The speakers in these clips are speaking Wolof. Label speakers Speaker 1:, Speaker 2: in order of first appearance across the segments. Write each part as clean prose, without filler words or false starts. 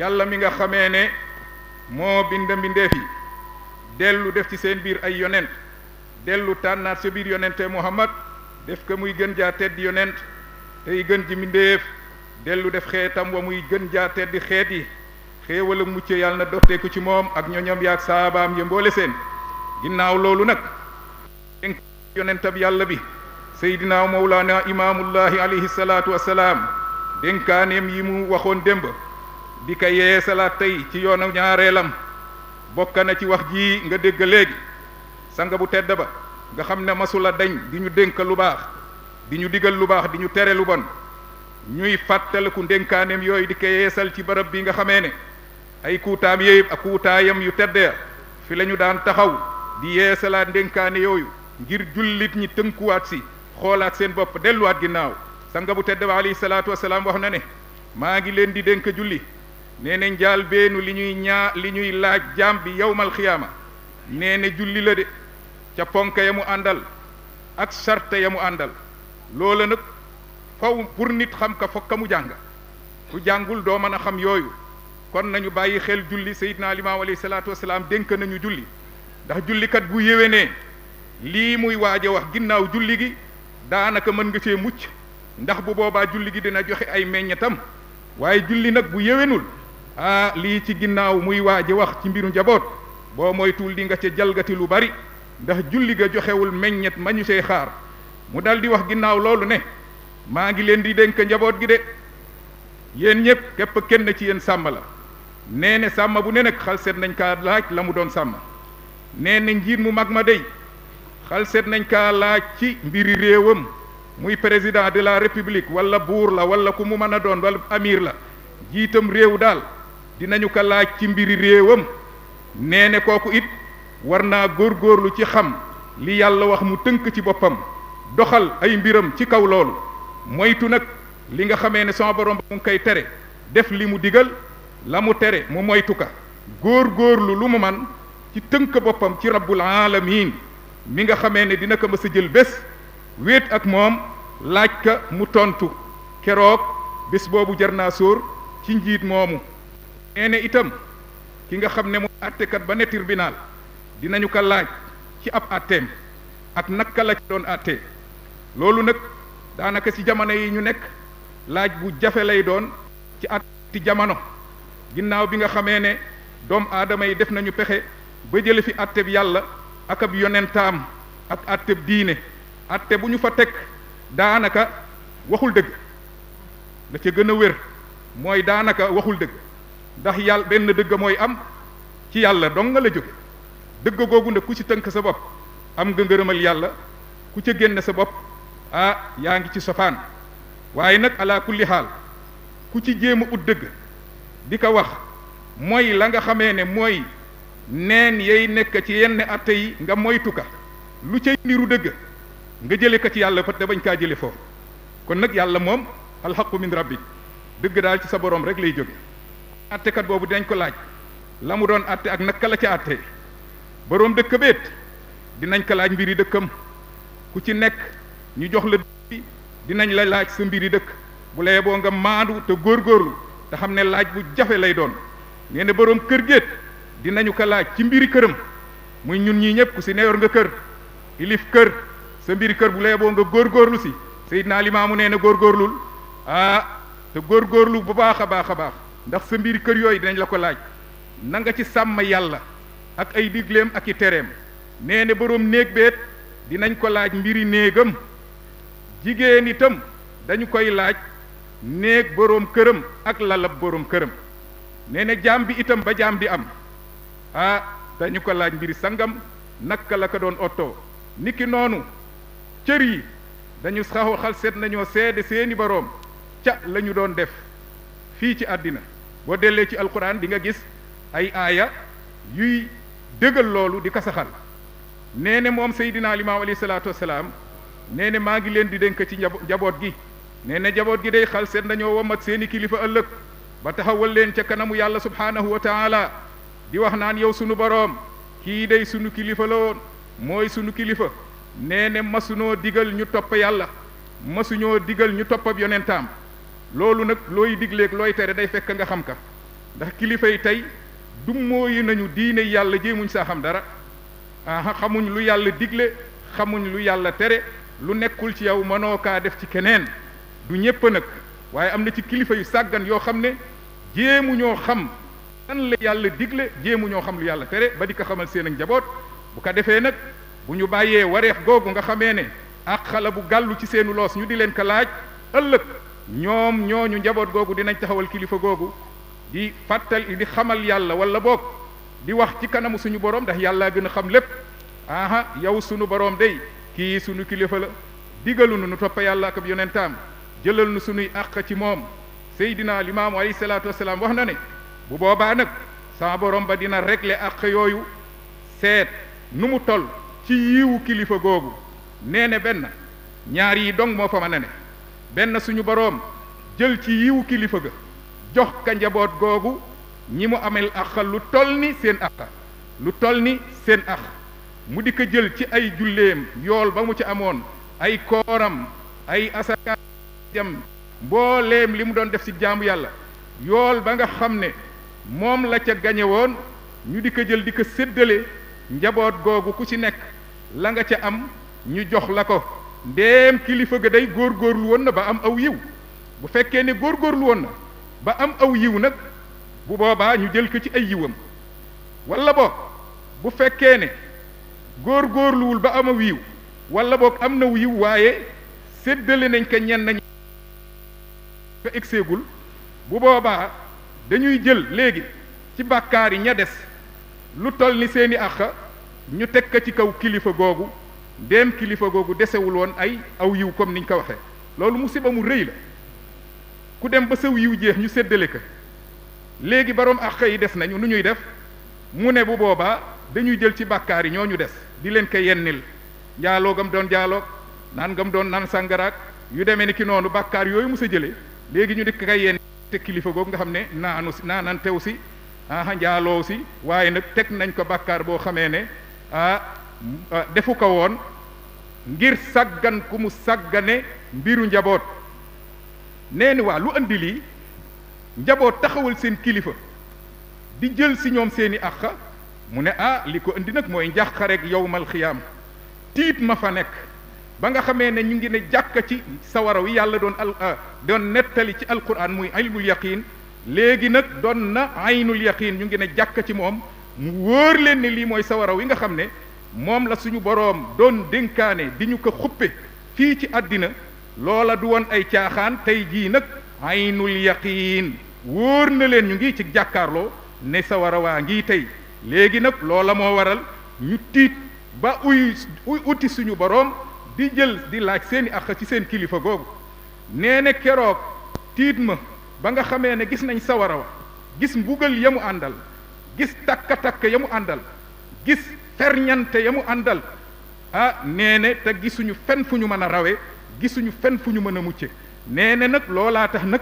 Speaker 1: yàlla mi nga xamee ne moo bind mbindeef yi dellu def ci seen biir ay yonent dellu tànnaat sa biir yonente Muhammad def ko muy gën jaa teddi yonent tey gën ji mbindeef dellu def xeetam wa muy gën jaa teddi xeet yi xéewal ak mucc yàlla na dotteeku ci moom ak ñoñom yaak saabaam ya mboole seen ginnaaw loolu nag dénk yonentab yàlla bi seydinaa mawlaana imaamullahi alayhi salaatu wassalaam dénkaaneem yi mu waxoon démb di ko yeesalaat tey ci yoonu ñaareelam bokk na ci wax ji nga dégg léegi sanga bu tedd ba nga xam ne masula dañ di ñu dénk lu baax di ñu digal lu baax di ñu tere lu bon ñuy fàttaliku ndénkaaneem yooyu di ko yeesal ci barab bi nga xamee ne ay kuutaam yépp ak kuutaayam yu tedde fi la ñu daan taxaw di yeesalaat ndénkaane yooyu ngir jullit ñi tënkuwaat si xoolaat seen bopp delluwaat ginnaaw sanga bu tedd ba alayhi salaatu wasalaam wax na ne maa ngi leen di dénk julli nee na njaal beenu li ñuy laaj jaam bi yawmal xiyaama nee na julli la de ca ponk ya mu àndal ak sarte ya mu àndal loola nag faw pour nit xam ka fokk mu jàng ku jàngul doo mën a xam yooyu kon nañu bàyyi xel julli Seydina Limaamu alayhi salaatu wasalaam dénk nañu julli ndax jullikat bu yéwénee lii muy waaj a wax ginnaaw julli gi daanaka mën nga cee mucc ndax bu boobaa julli gi dina joxe ay meññetam waaye julli nag bu yéwénul lii ci ginnaaw muy waaj a wax ci mbiru njaboot boo moytuwul di nga ca jalgati lu bari ndax julli ga joxewul meññet ma ñu see xaar mu dal di wax ginnaaw loolu ne maa ngi leen di dénk njaboot gi de yéen ñëpp képp kenn ci yéen sàmm la nee ne sàmm bu ne nag xal seet nañ kaa laaj la mu doon sàmm nee ne njiit mu mag ma dey xal seet nañ kaa laaj ci mbiri réewam muy président de la république wala buur la wala ku mu mën a doon wala amir la jiitam réew daal dinañu ko laaj ci mbiri réewam nee ne kooku it war naa góorgóorlu ci xam li yàlla wax mu tënk ci boppam doxal ay mbiram ci kaw loolu moytu nag li nga xamee ne sama borom mu ngi koy tere def li mu digal la mu tere mu moytu ka góorgóorlu lu mu man ci tënk boppam ci rabbul alamin mi nga xamee ne dina ko mës a jël bés wéet ak moom laaj ka mu tontu keroog bés boobu jar naa sóor ci njiit moomu nee ne itam ki nga xam ne mu àttekat ba ne tribunal dinañu ko laaj ci ab àtteem ak naka la ci doon àttee loolu nag daanaka ci jamono yi ñu nekk laaj bu jafe lay doon ci atti jamono ginnaaw bi nga xamee ne doomu aadama yi def nañu pexe ba jële fi àtteb yàlla ak ab yonentaam ak àtteb diine àtte bu ñu fa teg daanaka waxul dëgg la ca gën a wér mooy daanaka waxul dëgg ndax yàlla benn dëgg mooy am ci yàlla dong nga la jóge dëgg googu nag ku ci tënk sa bopp am nga ngërëmal yàlla ku ca génn sa bopp yaa ngi ci sofaan waaye nag ala kulli xaal ku ci jéem a ut dëgg di ko wax mooy la nga xamee ne mooy neen yay nekk ci yenn atte yi nga moytu ka lu cay niru dëgg nga jële ko ci yàlla fa te bañ kaa jële foofu kon nag yàlla moom alxaqu min rabbik dëgg daal ci sa borom rek lay jóge attekat boobu dinañ ko laaj la mu doon atte ak naka la ca atte boroom dëkk beet dinañ ko laaj mbiri dëkkam ku ci nekk ñu jox la dëkk dinañ la laaj sa mbiri dëkk bu la yeboo nga maandu te góorgóorlu te xam ne laaj bu jafe lay doon nee na boroom kër géet dinañu ko laaj ci mbiri këram muy ñun ñii ñëpp ku si neyor nga kër ilif kër sa mbiri kër bu la yeboo nga góorgóorlu si Seydina Limaamu nee na góorgóorlul te góorgóorlu bu baax a baax a baax ndax sa mbiri kër yooyu dinañ la ko laaj na nga ci sàmm yàlla ak ay digleem ak i tereem nee na boroom néeg beet dinañ ko laaj mbiri néegam jigéen itam dañu koy laaj néeg boroom këram ak lalab boroom këram nee na jaam bi itam ba jaam di am dañu ko laaj mbiri sangam naka la ko doon ottoo niki noonu cër yi dañu xal seet nañoo seede seeni boroom ca la ñu doon def fii ci àddina boo dellee ci alquran di nga gis ay aaya yuy dëggal loolu di ko saxal nee ne moom Seydina Limaamu alayhi salaatu wasalaam nee ne maa ngi leen di dénk ci njaboot gi nee na njaboot gi day xal seet nañoo womat seeni kilifa ëllëg ba taxawal leen ca kanamu yàlla subhaanahu wa taala di wax naan yow sunu boroom kii day sunu kilifa la woon mooy sunu kilifa nee ne masunoo digal ñu topp yàlla masuñoo digal ñu topp ab yonentaam loolu nag looy digleeg looy tere day fekk nga xam ka ndax kilifa yi tey du mooyu nañu diine yàlla jéemuñ saa xam dara xamuñ lu yàlla digle xamuñ lu yàlla tere lu nekkul ci yow mënoo kaa def ci keneen du ñépp nag waaye am na ci kilifa yu sàggan yoo xam ne jéemu ñoo xam lan la yàlla digle jéemu ñoo xam lu yàlla tere ba di ko xamal seen ak njaboot bu ko defee nag bu ñu bàyyee wareef googu nga xamee ne ak xala bu gàllu ci seenu loos ñu di leen ko laaj ëllëg ñoom ñooñu njaboot googu dinañ taxawal kilifa googu di fàttal di xamal yàlla wala boog di wax ci kanamu suñu borom ndax yàllaa gën a xam lépp yow suñu borom day kii suñu kilifa la digalu nu toppa yàlla ak ab yonentaam jëlal nu suñuy àq ci moom Seydina Limaamu alayhi salaatu wasalaam wax na ne bu boobaa nag sama borom ba dina régler àq yooyu seet nu mu toll ci yiwu kilifa googu nee ne benn ñaar yi dong moo fa mën a ne benn suñu boroom jël ci yiwu kilifa ga jox ka njaboot googu ñi mu amel àq lu toll ni seen àq lu toll ni seen àq mu di ko jël ci ay julleem yool ba mu ci amoon ay kooram ay asaka jam mbooleem li mu doon def ci jaamu yàlla yool ba nga xam ne moom la ca gañe woon ñu di ko jël di ko séddale njaboot googu ku ci nekk la nga ca am ñu jox la ko ndéem kilifa ga day góorgóorlu woon na ba am aw yiw bu fekkee ne góorgóorlu woon na ba am aw yiw nag bu boobaa ñu jël ko ci ay yiwam wala boog bu fekkee ne góorgóorluwul ba am aw yiw wala boog am na yiw waaye séddale nañ ko ñenn nañ ko egseegul bu boobaa dañuy jël léegi ci bàkkaar yi ña des lu toll ni seeni àq ñu teg ko ci kaw kilifa googu ndéem kilifa googu desewul woon ay aw yiw comme niñ ko waxee loolu musiba mu rëy la ku dem ba saw yiw jeex ñu séddale ko léegi borom àq yi des nañu nu ñuy def mu ne bu boobaa dañuy jël ci bàkkaar yi ñoo ñu des di leen ko yennil njaaloo gam doon jaaloog naan gam doon naan sàngaraak yu demee ni ki noonu bàkkaar yooyu mu sa jëlee léegi ñu di ko yenn te kilifa googu nga xam ne naanan tew si njaaloo si waaye nag teg nañ ko bàkkaar boo xamee ne defu ko woon ngir sàggan ku mu sàggane mbiru njaboot nee ni waa lu andi lii njaboot taxawal seen kilifa di jël si ñoom seeni àq mu ne li ko andi nag mooy njàqareeg yowmal xiyaam tiit ma fa nekk ba nga xamee ne ñu ngi ne jàkka ci sawara wi yàlla doon nettali ci alquran muy ilmul yaqin léegi nag doon na aynul yaqin ñu ngi ne jàkka ci moom mu wóor leen ne lii mooy sawara wi nga xam ne moom la suñu boroom doon dénkaane di ñu ko xuppe fii ci àddina loola du woon ay caaxaan tey jii nag aynul yaqin wóor na leen ñu ngi ci jàkkaarloo ne sawara waa ngi tey léegi nag loola moo waral ñu tiit ba uti suñu boroom di jël di laaj seeni àq ci seen kilifa googu nee ne keroog tiit ma ba nga xamee ne gis nañ sawara wa gis mbugal ya mu àndal gis takka-takk ya mu àndal gis ferñante ya mu àndal nee ne te gisuñu fen fu ñu mën a rawe gisuñu fen fu ñu mën a mucce nee ne nag loolaa tax nag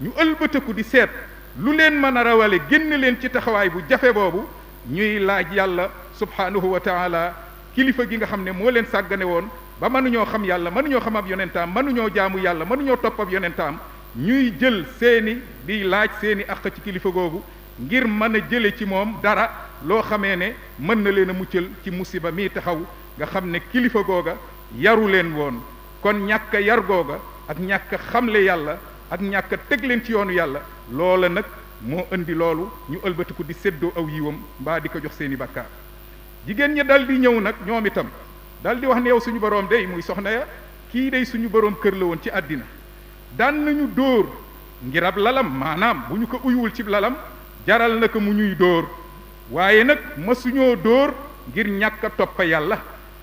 Speaker 1: ñu ëlbëtëku di seet lu leen mën a rawale génn leen ci taxawaay bu jafe boobu ñuy laaj yàlla subhanahu wa taala kilifa gi nga xam ne moo leen sàggane woon ba mënuñoo xam yàlla mënuñoo xam ab yonentaam mënuñoo jaamu yàlla mënuñoo topp ab yonentaam ñuy jël seeni di laaj seeni àq ci kilifa googu ngir mën a jële ci moom dara loo xamee ne mën na leen a muccal ci musiba mii taxaw nga xam ne kilifa googa yaru leen woon kon ñàkk a yar googa ak ñàkk a xamle yàlla ak ñàkk a teg leen ci yoonu yàlla loola nag moo indi loolu ñu ëlbatiku di séddoo aw yiwam mbaa di ko jox seeni bàkkaar jigéen ñi dal di ñëw nag ñoom itam dal di wax ne yow suñu boroom day muy soxna ya kii day suñu boroom kër la woon ci àddina daan nañu dóor ngir ab lalam maanaam bu ñu ko uyuwul ci lalam jaral na ko mu ñuy dóor waaye nag masuñoo dóor ngir ñàkk a toppa yàlla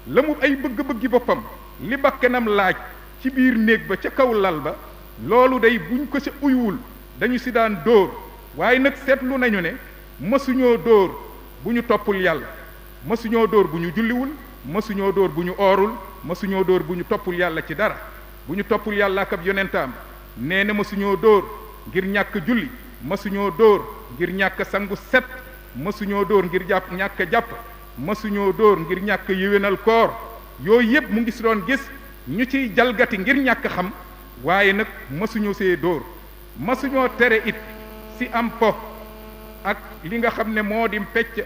Speaker 1: la mu ay bëgg-bëggi boppam li bakkanam laaj ci biir néeg ba ca kaw lal ba loolu day buñ ko ca uyuwul dañu si daan dóor waaye nag seetlu nañu ne masuñoo dóor bu ñu toppul yàlla masuñoo dóor bu ñu julliwul masuñoo dóor bu ñu oorul masuñoo dóor bu ñu toppul yàlla ci dara bu ñu toppul yàlla ak ab yonentaam nee na masuñoo dóor ngir ñàkk julli masuñoo dóor ngir ñàkk sangu set masuñoo dóor ngir ñàkk jàpp masuñoo dóor ngir ñàkk yéwénal koor yooyu yëpp mu ngi si doon gis ñu ciy jalgati ngir ñàkk xam waaye nag masuñoo see dóor masuñoo tere it si am po ak li nga xam ne moo di pecc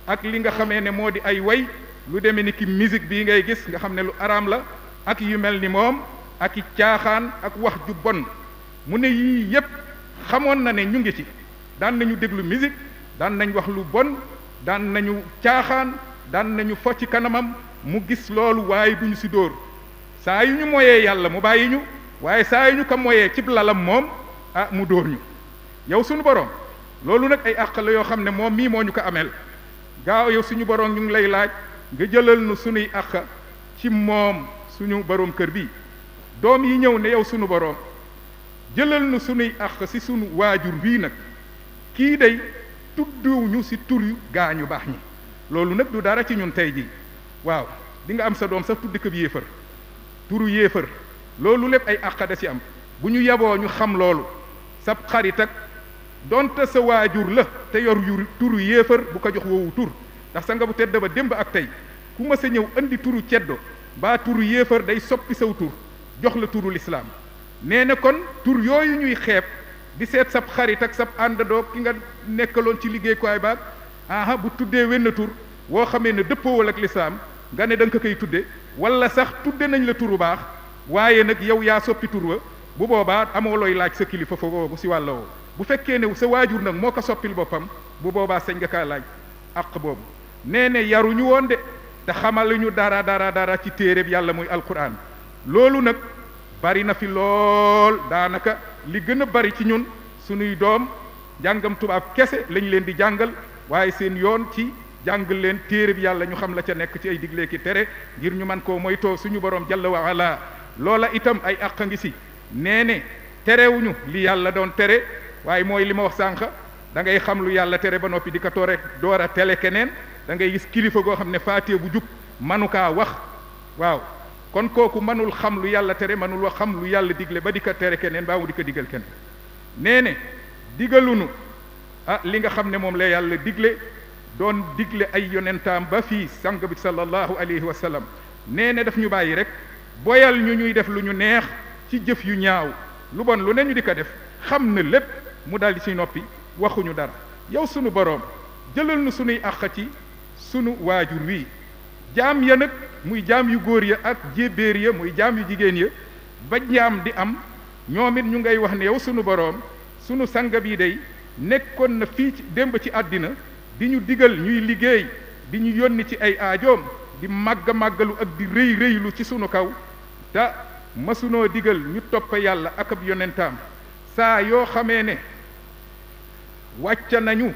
Speaker 1: ak li nga xamee ne moo di ay way lu demee ni ki musique bii ngay gis nga xam ne lu araam la ak yu mel ni moom ak i caaxaan ak wax ju bon mu ne yii yépp xamoon na ne ñu ngi ci daan nañu déglu musique daan nañ wax lu bon daan nañu caaxaan daan nañu fo ci kanamam mu gis loolu waaye duñu si dóor saa yu ñu moyee yàlla mu bàyyi ñu waaye saa yu ñu ko moyee cib lalam moom mu dóor ñu yow suñu borom loolu nag ay àq la yoo xam ne moom mii moo ñu ko ameel gaaw yow suñu borom ñu ngi lay laaj nga jëlal nu suñuy àq ci moom suñu borom kër bi doom yi ñëw ne yow suñu borom jëlal nu suñuy àq si suñu waajur bii nag kii day tudduñu si tur yu gaañu baax ñi loolu nag du dara ci ñun tey jii waaw di nga am sa doom sax tuddi ko yéefar turu yéefar loolu lépp ay àq da ci am bu ñu yaboo ñu xam loolu sab xarit ak donte sa waajur la te yor yu turu yéefar bu ko jox woowu tur ndax sa nga bu tedd ba démb ak tey ku ma sa ñëw andi turu ceddo baa turu yéefar day soppi saw tur jox la turu lislaam nee na kon tur yooyu ñuy xeeb di seet sab xarit ak sab àndandoo ki nga nekkaloon ci liggéeyukaay baag bu tuddee wenn tur woo xamee ne dëppoowal ak lislaam nga ne da nga ko koy tudde wala sax tudde nañ la turu baax waaye nag yow yaa soppi tur wa bu boobaa amoo looy laaj sa kilifa fa boobu si wàlla woo bu fekkee ne sa waajur nag moo ko soppil boppam bu boobaa sañ nga kaa laaj àq boobu nee ne yaruñu woon de te xamaluñu dara ci téereb yàlla muy alquran loolu nag bari na fi lool daanaka li gën a bari ci ñun suñuy doom jàngam tubaab kese lañ leen di jàngal waaye seen yoon ci jàngal leen téereb yàlla ñu xam la ca nekk ci ay digle ki tere ngir ñu man koo moytoo suñu borom jalla wa ala loola itam ay àq ngi si nee ne terewuñu li yàlla doon tere waaye mooy li ma wax sànq da ngay xam lu yàlla tere ba noppi di ko toore door a tele keneen da ngay gis kilifa goo xam ne faatee bu jub manu kaa wax waaw kon kooku mënul xam lu yàlla tere mënul wax xam lu yàlla digle ba di ko tere keneen baa mu di ko digal keneen nee ne digalunu li nga xam ne moom la yàlla digle doon digle ay yonentaam ba fii sang bi sallallahu alayhi wa sallam nee ne daf ñu bàyyi rek boyal ñu ñuy def lu ñu neex ci jëf yu ñaaw lu bon lu ne ñu di ko def xam na lépp mu daldi ci noppi waxuñu dara yow sunu boroom jëlal nu sunuy àq ci sunu waajur wi jaam ya nag muy jaam yu góor ya ak jébbéer ya muy jaam yu jigéen ya ba jaam di am ñoom it ñu ngay wax ne yow sunu boroom sunu sanga bii day nekkoon na fii ci démb ci àddina di ñu digal ñuy liggéey di ñu yónni ci ay aajoom di màggalu ak di rëy rëylu ci sunu kaw te masunoo digal ñu topp yàlla ak ab yonentaam saa yoo xamee ne wàcca nañu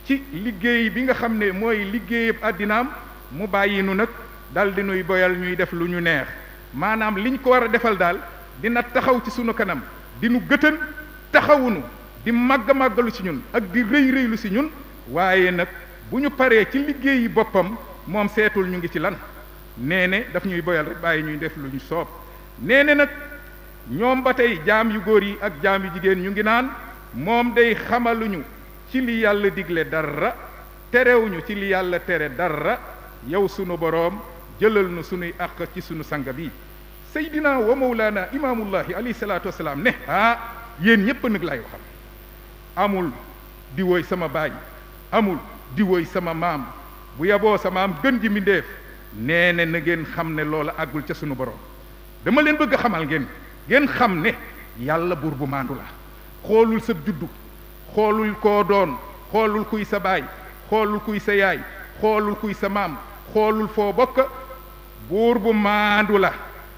Speaker 1: ci liggéey bi nga xam ne mooy liggéeyab àddinaam mu bàyyi nu nag dal di nuy boyal ñuy def lu ñu neex maanaam liñ ko war a defal daal dina taxaw ci sunu kanam di nu gëtën taxawunu di màggalu ci ñun ak di rëy rëylu ci ñun waaye nag bu ñu paree ci liggéeyi boppam moom seetul ñu ngi ci lan nee ne daf ñuy boyal rek bàyyi ñuy def lu ñu soob nee ne nag ñoom ba tey jaam yu góor yi ak jaam yu jigéen ñu ngi naan moom day xamaluñu ci li yàlla digle dara terewuñu ci li yàlla tere dara yow sunu boroom jëlal nu sunuy àq ci sunu sanga bi seydina wa mawlaana imaamullahi alayhi salaatu wasalaam ne yéen ñépp nag lay waxal amul di woy sama baay amul di woy sama maam bu yaboo sa maam gën ji mbindéef nee ne na ngeen xam ne loola àggul ca sunu boroom dama leen bëgg a xamal ngeen xam ne yàlla buur bu maandu la xoolul sa juddu xoolul koo doon xoolul kuy sa baay xoolul kuy sa yaay xoolul kuy sa maam xoolul foo bokk buur bu maandu la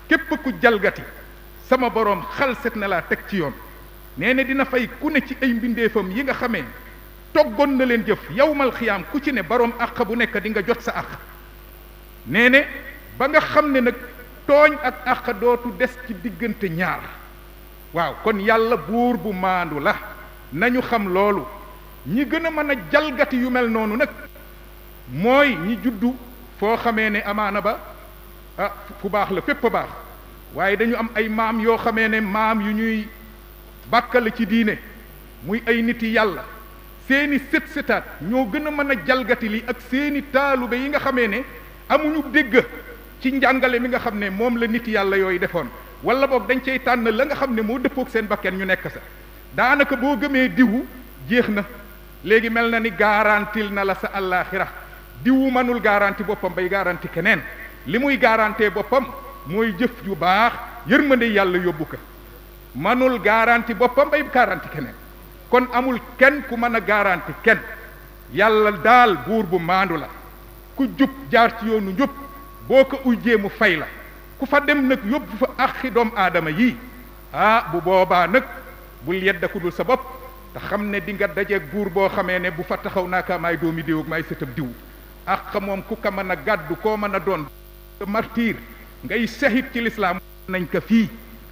Speaker 1: képp ku jalgati sama boroom xalset na laa teg ci yoon nee ne dina fay ku ne ci ay mbindeefam yi nga xamee toggoon na leen jëf yawmal xiyaam ku ci ne boroom àq bu nekk di nga jot sa àq nee ne ba nga xam ne nag tooñ ak àq dootu des ci diggante ñaar waaw kon yàlla buur bu maandu la nañu xam loolu ñi gën a mën a jalgati yu mel noonu nag mooy ñi juddu foo xamee ne amaana ba fu baax la fépp baax waaye dañu am ay maam yoo xamee ne maam yu ñuy bàkkale ci diine muy ay nit yi yàlla seeni sët sëtaat ñoo gën a mën a jalgati li ak seeni taalube yi nga xamee ne amuñu dégg ci njàngale mi nga xam ne moom la nit yàlla yooyu defoon wala boog dañ cay tànn la nga xam ne moo dëppook seen bakken ñu nekk sa daanaka boo gëmee diwu jeex na léegi mel na ni garantil na la sa àllaaxira diwu mënul garanti boppam bay garanti keneen li muy garantee boppam mooy jëf ju baax yërmande yàlla yóbbu ko mënul garanti boppam bay garanti keneen kon amul kenn ku mën a garanti kenn yàlla daal buur bu maandu la ku jub jaar ci yoonu njub boo ko ujjee mu fay la ku fa dem nag yóbbu fa axi doom aadama yii bu boobaa nag bul yedda ku dul sa bopp te xam ne di nga dajeeg buur boo xamee ne bu fa taxaw naaka maay doomi diw ak maay sëtab diw ak moom ku ko mën a gàddu koo mën a doon martyr ngay sahid ci lislaam nañ ko fii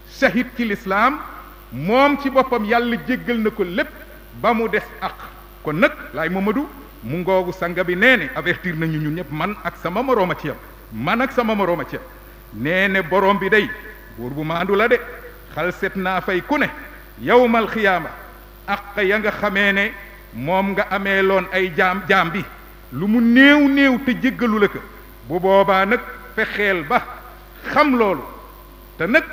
Speaker 1: sahid ci lislaam moom ci boppam yàlla jéggal na ko lépp ba mu des ak kon nag laay Mamadou mu ngoogu sanga bi nee ne avertir nañu ñun ñëpp man ak sama morooma ci yam nee ne borom bi day buur bu maandu la de xal set naa fay ku ne yawmal xiyaama ak ya nga xamee ne moom nga amee loon ay jaam bi lu mu néew te jéggalu la ko bu boobaa nag fexeel ba xam loolu te nag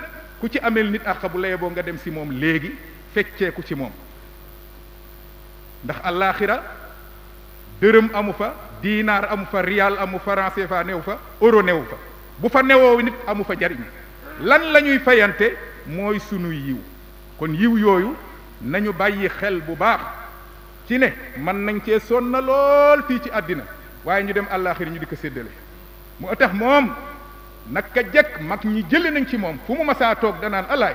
Speaker 1: ku ci ameel nit àq bu layee boo nga dem si moom léegi fecceeku ci moom ndax allaaxira dërëm amu fa diinaar amu fa rial amu fa franc CFA new fa euro new fa bu fa newoo nit amu fa jariñ lan la ñuy fayante mooy sunu yiw kon yiw yooyu nañu bàyyi xel bu baax ci ne mën nañ cee sonna lool fii ci àddina waaye ñu dem allaaxira ñu di ko séddale mu tax moom naka jekk mag ñi jële nañ ci moom fu mu masaa toog danaan alaay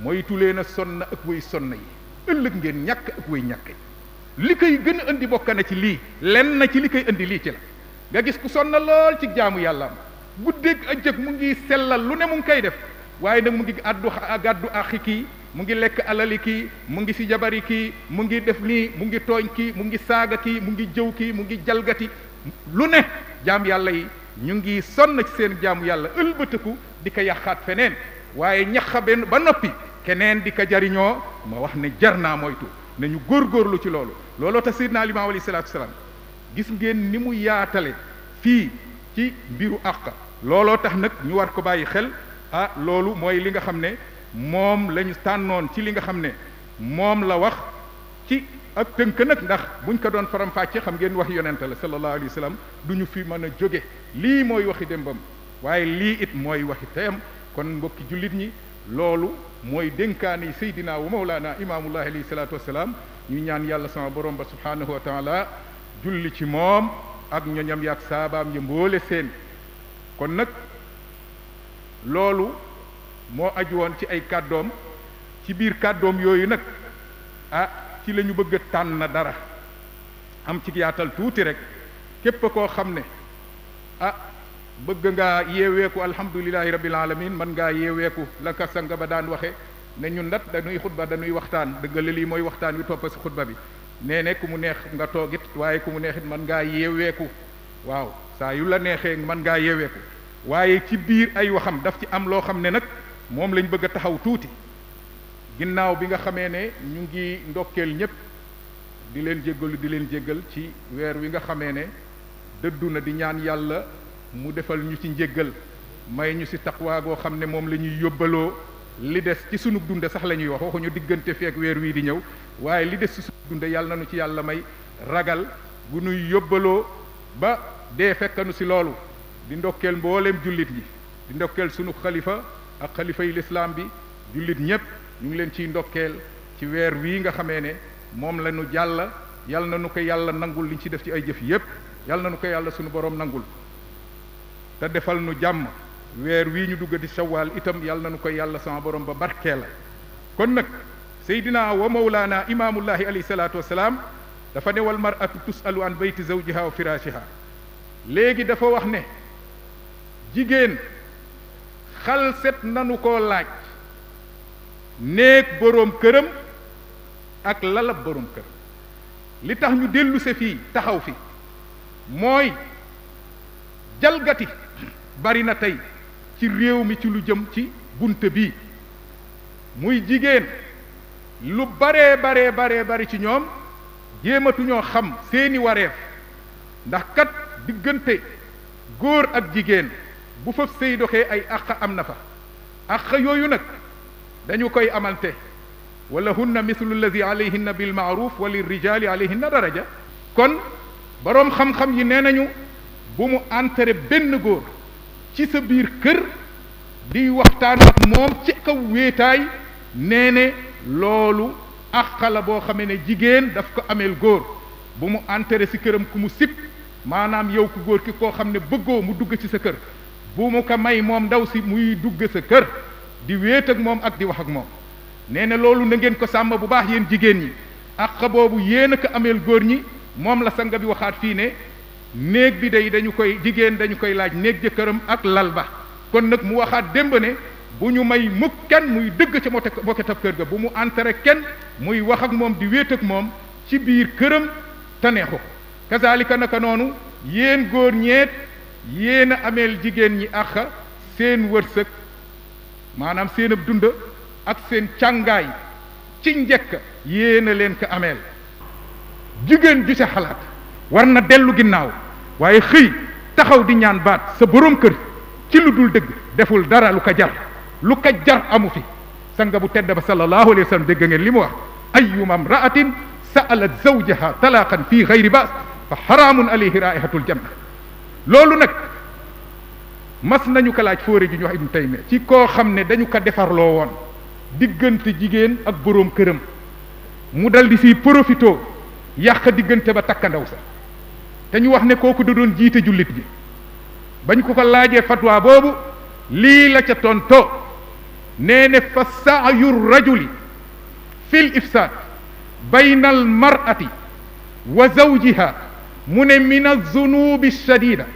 Speaker 1: moytu leen a sonna ak way sonna yi ëllëg ngeen ñàkk ak way ñàkk li koy gën a indi bokk na ci lii lenn na ci li koy indi lii ci la nga gis ku sonna lool ci jaamu yàllaam guddeeg ëccëg mu ngi sellal lu ne mu ngi koy def waaye nag mu ngi gàddu axi kii mu ngi lekk alali kii mu ngi si jabari kii mu ngi def nii mu ngi tooñ kii mu ngi saaga kii mu ngi jëw kii mu ngi jalgati lu ne jaam yàlla yi ñu ngi sonn ci seen jaamu yàlla ëlbëtëku di ko yàqaat feneen waaye ñaxa benn ba noppi keneen di ko jariñoo ma wax ne jar naa moytu nañu góorgóorlu ci looloo tax Seydina Limaamu alayhi salaatu salaam gis ngeen ni mu yaatale fii ci mbiru àq looloo tax nag ñu war ko bàyyi xel loolu mooy li nga xam ne moom lañu tànnoon ci li nga xam ne moom la wax ci ak tënk nag ndax buñ ko doon faram-fàcce xam ngeen wax yonente la sallallahu alayhi wa sallam du ñu fi mën a jóge lii mooy waxi démbam waaye lii it mooy waxi teyam kon mbokki jullit ñi loolu mooy dénkaani Seydina wa Mawlana imaamullahi alayhi salaatu wassalaam ñu ñaan yàlla sama borom ba subhanahu wa taala julli ci moom ak ñoñam yaak saabaam ya mboole seen kon nag loolu moo aju woon ci ay kàddoom ci biir kàddoom yooyu nag ci la ñu bëgg a tànn dara am ci yaatal tuuti rek képp koo xam ne bëgg ngaa yeeweeku alhamdulillahi rabbil alamin man ngaa yeeweeku la ka sanga ba daan waxe ne ñun nat dañuy xutba dañuy waxtaan dëgg la lii mooy waxtaan wi toppa si xutba bi nee ne ku mu neex nga toogit waaye ku mu neexit man ngaa yeeweeku waaw saa yu la neexee man ngaa yeeweeku waaye ci biir ay waxam daf ci am loo xam ne nag moom lañ bëgg a taxaw tuuti ginnaaw bi nga xamee ne ñu ngi ndokkeel ñépp di leen jéggal ci weer wi nga xamee ne dëddu na di ñaan yàlla mu defal ñu ci njéggal may ñu ci taqwa goo xam ne moom la ñuy yóbbaloo li des ci sunu dunde sax la ñuy wax waxuñu diggante feek weer wii di ñëw waaye li des ci sunu dunde yàlla nañu ci yàlla may ragal bu nuy yóbbaloo ba dee fekkanu ci loolu di ndokkeel mbooleem jullit yi di ndokkeel sunu xalifa ak xalifa yi lislaam bi jullit ñépp ñu ngi leen ciy ndokkeel ci weer wii nga xamee ne moom la ñu jàll yàlla na nu ko yàlla nangul liñ ci def ci ay jëf yépp yàlla na nu ko yàlla sunu borom nangul te defal nu jàmm weer wii ñu dugg di sawaal itam yàlla na nu ko yàlla sama borom ba barkee la kon nag seydina wa mawlaana imaamullahi alayhi salaatu wassalaam dafa ne wal mar'atu tusalu an bayti zawjiha wa firashiha léegi dafa wax ne jigéen xalset nanu koo laaj néeg boroom këram ak lalab boroom këram li tax ñu dellu se fii taxaw fi mooy jalgati bari na tey ci réew mi ci lu jëm ci bunte bii muy jigéen lu bari ci ñoom jéematuñoo xam seeni wareef ndax kat diggante góor ak jigéen bu fa sëy doxee ay àq am na fa àq yooyu nag dañu koy amalte wala hunna mithlu alladi alayhinna bil maaruf wa lirrijali alayhinna daraja. kon boroom xam-xam yi nee nañu bu mu entere benn góor ci sa biir kër di waxtaan ak moom ci kaw wéetaay, nee ne loolu àq la boo xamee ne jigéen daf ko ameel góor. bu mu entere si këram ku mu sib, maanaam yow ku góor ki koo xam ne bëggoo mu dugg ci sa kër, bu mu ko may moom ndaw si muy dugg sa kër di wéet ak moom ak di wax ak moom. nee na loolu na ngeen ko sàmm bu baax yéen jigéen ñi, àq boobu yéen a ko ameel góor ñi. moom la sanga bi waxaat fii ne néeg bi day dañu koy jigéen dañu koy laaj néeg jëkkëram ak lal ba. kon nag mu waxaat démb ne bu ñu may mukk kenn muy dëgg ca moketab kër ga, bu mu entere kenn muy wax ak moom di wéet ak moom ci biir këram te neexu ko. kazalika naka noonu yéen góor ñeet yéen a ameel jigéen ñi àq seen wërsëg, maanaam seen ab dund ak seen càngaay ci njëkk yéen a leen ko ameel. jigéen ju ca xalaat war na dellu ginnaaw, waaye xëy taxaw di ñaan baat sa borom kër ci lu dul dëgg deful dara lu ko jar amu fi. sanga bu tedd ba sallallahu alayhi wa sallam dégg ngeen li mu wax: ayyuma imra'atin sa'alat zawjaha talaqan fi ghayri ba's fa haramun alayhi raihatul janna. loolu nag mas nañu ko laaj fóore ji ñu wax Ibnu Taymiya ci koo xam ne dañu ko defarloo woon diggante jigéen ak boroom këram, mu dal di siy profitoo yàq diggante ba takkandaw sa. te ñu wax ne kooku da doon jiite jullit ji. bañ ko laajee fatwa boobu lii la ca tontoo, nee ne fa sa'yu rajuli fil ifsaad bayna al mar'ati wa zawjiha mu ne min az-zunubi ash-shadida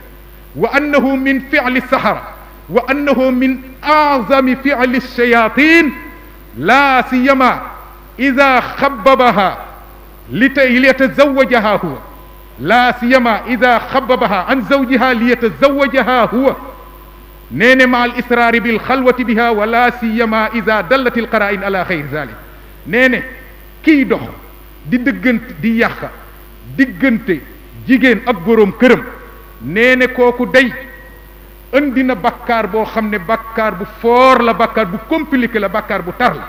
Speaker 1: wa annahu min fi'li as-sahara wa annahu min a'zami fi'li ash-shayatin la siyama idha khabbabaha liyatazawwajaha huwa la siyama idha khabbabaha an zawjiha liyatazawwajaha huwa. nee ne ma al israari bil xalwati biha wa la siyama idha dallat al qara'in ala xayri zalik. nee ne kiy dox di dëggante di yàq diggante jigéen ak boroom këram, nee ne kooku day indi na bakkaar boo xam ne bakkaar bu foor la, bakkaar bu compliqué la, bakkaar bu tar la.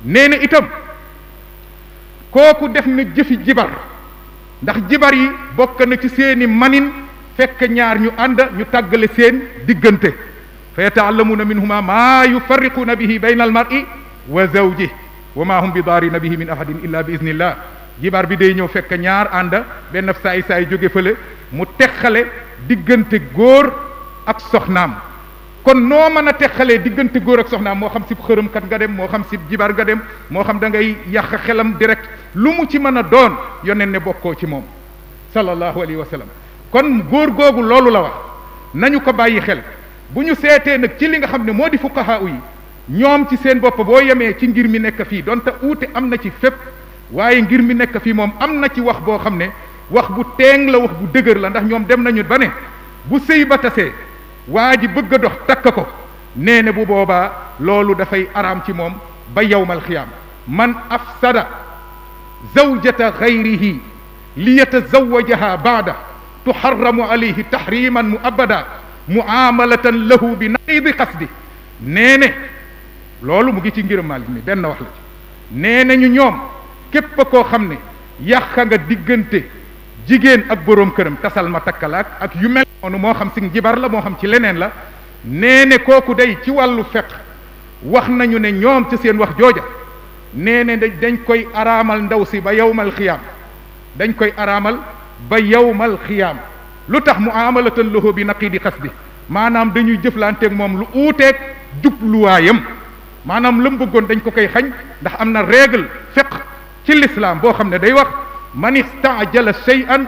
Speaker 1: nee ne itam kooku def na jëfi jibar, ndax jibar yi bokk na ci seeni manin fekk ñaar ñu ànd ñu tàggale seen diggante. fa yata'allamuna minhuma ma yufarriquna bihi bayna al mar'i wa zawjihi wa ma hum bi daarina bihi min ahadin illa bi iznillah. jibar bi day ñëw fekk ñaar ànd benn saay jóge fële mu teqale diggante góor ak soxnaam. kon noo mën a teqalee diggante góor ak soxnaam, moo xam si xërëmkat nga dem, moo xam si jibar nga dem, moo xam da ngay yàq xelam direct, lu mu ci mën a doon yoneen ne bokkoo ci moom sallallahu alayhi wa sallam. kon góor googu loolu la wax, nañu ko bàyyi xel. bu ñu seetee nag ci li nga xam ne moo di fuqahaa yi, ñoom ci seen bopp boo yemee ci ngir mi nekk fii donte uute am na ci fépp, waaye ngir mi nekk fii moom am na ci wax boo xam ne wax bu teeng la, wax bu dëgër la. ndax ñoom dem nañu ba ne bu sëy ba tasee waa ji bëgg a dox takk ko, nee ne bu boobaa loolu dafay araam ci moom ba yawmal xiyaam. man afsada zawjata gayrihi li yatazawwajaha baada tuharramu alayhi tahriman muabada muamalatan lahu bi naqidi qasdi. nee ne loolu mu ngi ci ngir Maalik mi benn wax la ci. nee nañu ñoom képp koo xam ne yàq nga diggante jigéen ak boroom këram, tasal ma takkalaak ak yu mel noonu, moo xam si jibar la moo xam ci leneen la. nee ne kooku day ci wàllu fiqh wax nañu ne ñoom ci seen wax jooja, nee ne dañ koy araamal ndaw si ba yawmal xiyaam, dañ koy araamal ba yawmal xiyaam. lu tax muamalatan lahu bi naqidi qasdi, maanaam dañuy jëflanteeg moom lu uuteeg jubluwaayam, maanaam la mu bëggoon dañ ko koy xañ. ndax am na règle fiqh ci l'islam boo xam ne day wax man istaajala shay'an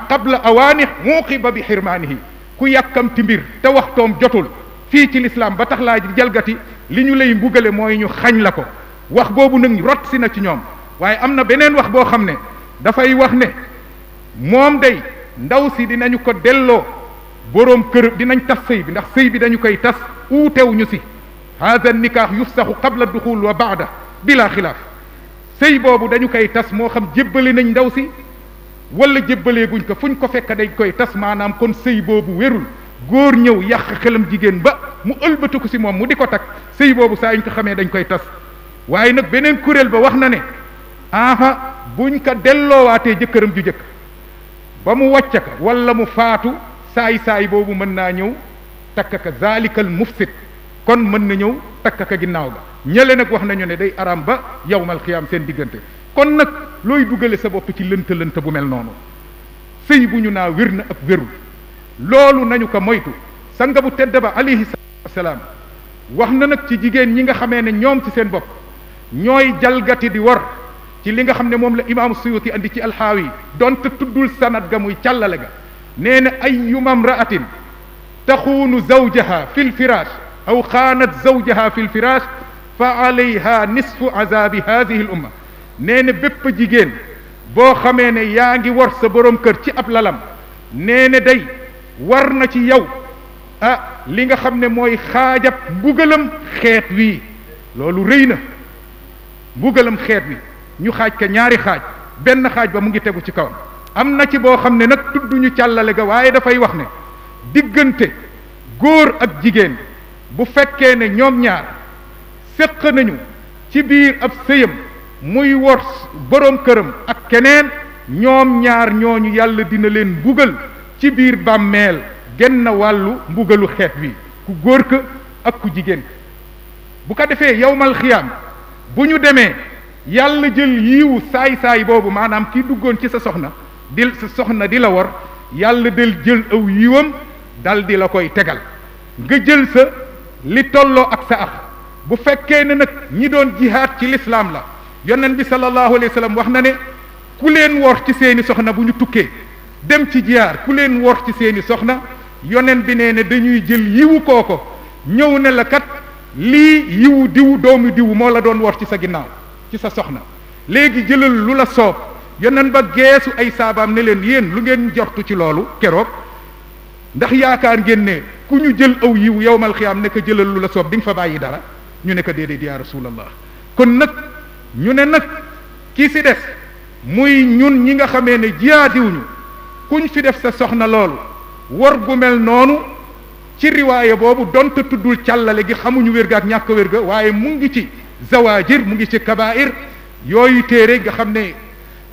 Speaker 1: qabla awaani muqiba bi xirmaanihi. ku yàkkamti mbir te waxtoom jotul fii ci l'islam ba tax laa jalgati, li ñu lay mbugale mooy ñu xañ la ko. wax boobu nag rot si na ci ñoom. waaye am na beneen wax boo xam ne dafay wax ne moom day ndaw si dinañu ko delloo boroom kër, dinañ tas sëy bi, ndax sëy bi dañu koy tas uutew ñu si. hada nikaax yufsaxu qabla duxul wa baada bila xilaaf. sëy boobu dañu koy tas, moo xam jébbale nañ ndaw si wala jébbalee guñ ko, fuñ ko fekk dañ koy tas. maanaam kon sëy boobu wérul. góor ñëw yàq xelam jigéen ba mu ëlbatu ko si moom mu di ko takk, sëy boobu saa ñu ko xamee dañ koy tas. waaye nag beneen kuréel ba wax na ne aha buñ ko delloowaatee jëkkëram ju jëkk ba mu wàcc ka wala mu faatu saay boobu mën naa ñëw takk ka zalikal mufsid kon mën na ñëw takk ka ginnaaw ga ñële nag wax nañu ne day araam ba yawmal xiyaam seen diggante kon nag looy dugale sa bopp ci lënt bu mel noonu sëy bu ñu naa wér na ak wérul loolu nañu ko moytu sanga bu tedd ba alayhi salaam wax na nag ci jigéen ñi nga xamee ne ñoom ci seen bopp ñooy jalgati di war ci li nga xam ne moom la imaamu Suyuti andi ci alxaawi donte tuddul sanad ga muy càllale ga nee na ayyuma imra'atin taxuunu zawjaha fi lfirash aw xaanat zawjaha fi lfirash fa alayha nisfu azabi hadihi l umma nee na bépp jigéen boo xamee ne yaa ngi war sa borom kër ci ab lalam nee na day war na ci yow li nga xam ne mooy xaajab mbugalam xeet wii loolu rëy na mbugalam xeet wi ñu xaaj ka ñaari xaaj benn xaaj ba mu ngi tegu ci kawam am na ci boo xam ne nag tudduñu càllale ga waaye dafay wax ne diggante góor ak jigéen bu fekkee ne ñoom ñaar séq nañu ci biir ab sëyam muy wor boroom këram ak keneen ñoom ñaar ñooñu yàlla dina leen mbugal ci biir bàmmeel genn wàllu mbugalu xeet wi ku góor ka ak ku jigéen ka bu ko defee yawmal xiyaam bu ñu demee yàlla jël yiiwu saay boobu maanaam kii duggoon ci sa soxna di la war yàlla del jël aw yiiwam dal di la koy tegal nga jël sa li tolloo ak sa ax bu fekkee ne nag ñi doon jihaad ci lislaam la yonent bi sallallahu alayhi wa sallam wax na ne ku leen wor ci seeni soxna bu ñu tukkee dem ci jihaad ku leen wor ci seeni soxna yonent bi nee ne dañuy jël yiwu kooko ñëw ne la kat lii yiwu diw doomu diw moo la doon wor ci sa ginnaaw ci sa soxna léegi jëlal lu la soob yonent ba geesu ay saabaam ne leen yéen lu ngeen jortu ci loolu keroog ndax yaakaar ngeen ne ku ñu jël aw yiw yawmal xiyaam ne ko jëlal lu la soob di nga fa bàyyi dara ñu ne ko déedéet yaa rasulallah kon nag ñu ne nag kii si des muy ñun ñi nga xamee ne jiyaadiwuñu kuñ fi def sa soxna loolu wor gu mel noonu ci riwaaya boobu donte tuddul càllale gi xamuñu wér ga ak ñàkk wér ga waaye mu ngi ci zawajir mu ngi ci kabair yooyu téere nga xam ne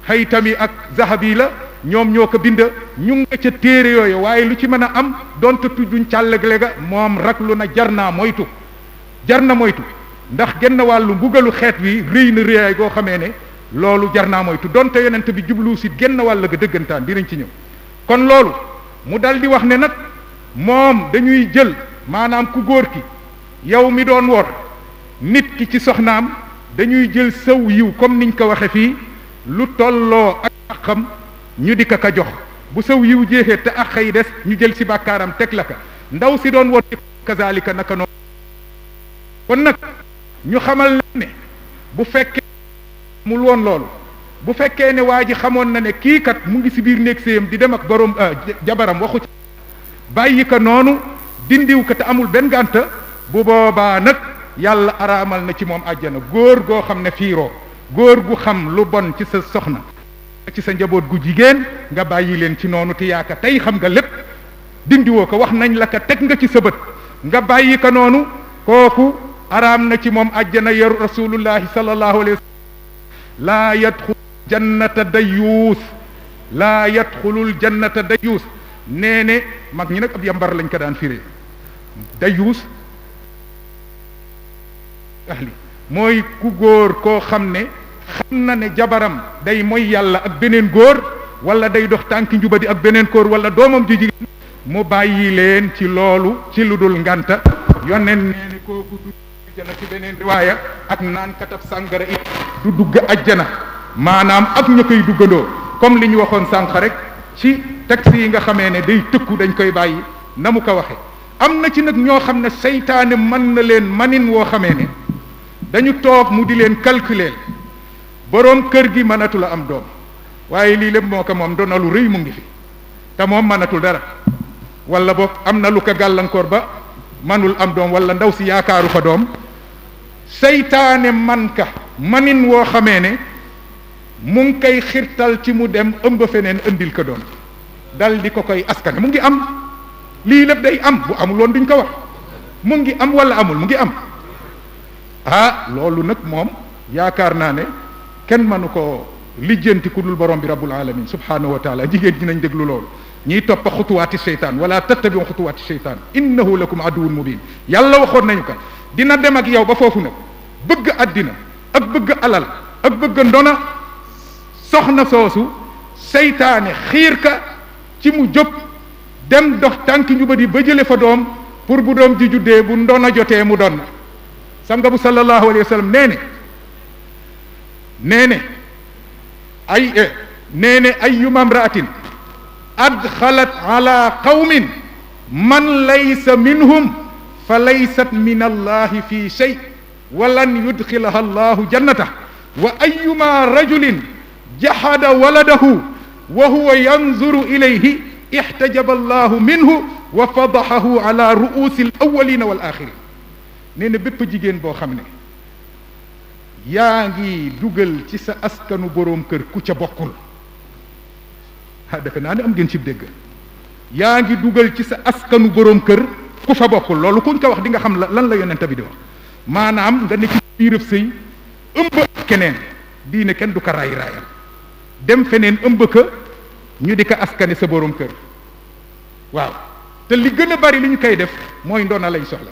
Speaker 1: Haytami ak Zahabi la ñoom ñoo ko bind ñu nga ca téere yooyu waaye lu ci mën a am donte tudduñ càllale ga moom raglu na jar na moytu ndax genn wàllu mbugalu xeet wi rëy na rëyaay goo xamee ne loolu jar naa moytu donte yonent bi jublu si genn wàll ga dëggantaan dinañ ci ñëw kon loolu mu dal di wax ne nag moom dañuy jël maanaam ku góor ki yow mi doon wor nit ki ci soxnaam dañuy jël saw yiw comme niñ ko waxe fii lu tolloo ak xam ñu di ka jox bu saw yiw jeexee te ak xëy des ñu jël si bàkkaaram teg la ka ndaw si doon wor kazalika naka noonu kon nag ñu xamal ne bu fekkee mul woon loolu bu fekkee ne waa ji xamoon na ne kii kat mu ngi si biir néeg séyam di dem ak borom jabaram waxu ci bàyyi ko noonu dindiw ko te amul benn gànta bu boobaa nag yàlla araamal na ci moom àjjana góor goo xam ne fiiroo góor gu xam lu bon ci sa soxna ci sa njaboot gu jigéen nga bàyyi leen ci noonu te yaaka tey xam nga lépp dindiwoo ko wax nañ la ko teg nga ci sa bët nga bàyyi ko noonu kooku araam na ci moom àjjana yaru rasulullahi sallallahu alayhi wa sallam laa yadxulu jannata dayuus laa yadxulul jannata dayuus nee ne mag ñi nag ab yambar lañ ko daan firee dayuus ahli mooy ku góor koo xam ne xam na ne jabaram day mooy yàlla ak beneen góor wala day dox tànki njubadi ak beneen góor wala doomam ju jigéen mu bàyyi leen ci loolu ci lu dul nganta yoneen nee ne kooku du ajjana ci beneen riwaaya ak naan katab sàngara it du dugg ajjana maanaam ak ña koy duggandoo comme li ñu waxoon sànq rek ci texte yi nga xamee ne day tëkku dañ koy bàyyi na mu ko waxe am na ci nag ñoo xam ne seytaane mën na leen manin woo xamee ne dañu toog mu di leen calculer boroom kër gi mënatul a am doom waaye lii lépp moo ko moom doona lu rëy mu ngi fi te moom mënatul dara wala boog am na lu ko gàllankoor ba manul am doom wala ndaw si yaakaaru fa doom seytaane man ka manin woo xamee ne mu ngi koy xirtal ci mu dem ëmb feneen indil ko doom dal di ko koy askane mu ngi am lii lépp day am bu amul woon duñ ko wax mu ngi am wala amul mu ngi am loolu nag moom yaakaar naa ne kenn mënu ko lijjanti ku dul borom bi rabbul alamin subhanahu wa taala. jigéen ñi nañ déglu loolu, ñiy toppa xutuwaati seytaan wala tattabiu xutuwaati seytaan innahu lakum aduwwun mubin. yàlla waxoon nañu ko dina dem ak yow ba foofu nag bëgg àddina ak bëgg alal ak bëgg ndona soxna soosu seytaane xiir ka ci mu jóg dem dox tànki njubadi ba jële fa doom pour bu doom ji juddee bu ndona jotee mu doon sanga bu sallallahu alayhi wa sallam nee ne ayyuma imra'atin adxalat ala qawmin man laysa minhum fa laysat min allahi fi shay wa lan yudxilaha allahu jannata wa ayyuma rajulin jahada waladahu wa huwa yanzuru ilayhi ihtajaba allahu minhu wa fadahahu ala ru'usi al awwalina wal axirin. nee na bépp jigéen boo xam ne yaa ngi dugal ci sa askanu boroom kër ku ca bokkul, defe naa ne am ngeen ci dégg, yaa ngi dugal ci sa askanu boroom kër ku fa bokkul. loolu kuñ ko wax di nga xam lan la yonent bi di wax. maanaam nga ne ci biirëb sëy ëmb keneen, diine kenn du ko raayal dem feneen ëmb ka ñu di ko askane sa boroom kër. waaw te li gën a bari li ñu koy def mooy ndona lañ soxla.